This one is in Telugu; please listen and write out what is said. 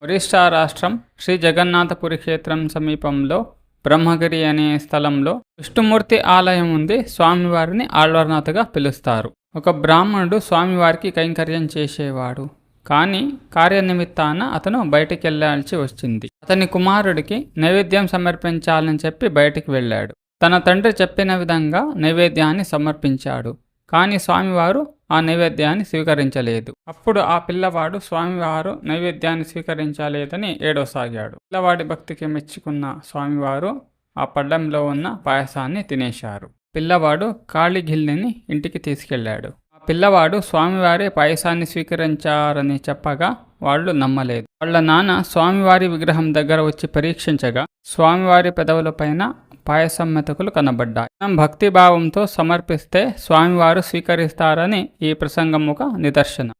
ఒరిస్సా రాష్ట్రం శ్రీ జగన్నాథపురి క్షేత్రం సమీపంలో బ్రహ్మగిరి అనే స్థలంలో విష్ణుమూర్తి ఆలయం ఉంది. స్వామివారిని ఆళ్వార్నాథ్గా పిలుస్తారు. ఒక బ్రాహ్మణుడు స్వామివారికి కైంకర్యం చేసేవాడు. కానీ కార్యనిమిత్తాన అతను బయటికి వెళ్ళాల్సి వచ్చింది. అతని కుమారుడికి నైవేద్యం సమర్పించాలని చెప్పి బయటికి వెళ్ళాడు. తన తండ్రి చెప్పిన విధంగా నైవేద్యాన్ని సమర్పించాడు. కానీ స్వామివారు ఆ నైవేద్యాన్ని స్వీకరించలేదు. అప్పుడు ఆ పిల్లవాడు స్వామివారు నైవేద్యాన్ని స్వీకరించలేదని ఏడవసాగాడు. పిల్లవాడి భక్తికి మెచ్చుకున్న స్వామివారు ఆ పళ్ళెంలో ఉన్న పాయసాన్ని తినేశారు. పిల్లవాడు కాళిగిల్లిని ఇంటికి తీసుకెళ్లాడు. ఆ పిల్లవాడు స్వామివారి పాయసాన్ని స్వీకరించారని చెప్పగా వాళ్ళు నమ్మలేదు. వాళ్ళ నాన్న స్వామివారి విగ్రహం దగ్గర వచ్చి పరీక్షించగా స్వామివారి పెదవులపైన పాయసం మెతుకులు కనబడ్డాయి. మనం భక్తిభావంతో సమర్పిస్తే స్వామివారు స్వీకరిస్తారని ఈ ప్రసంగం ఒక నిదర్శనం.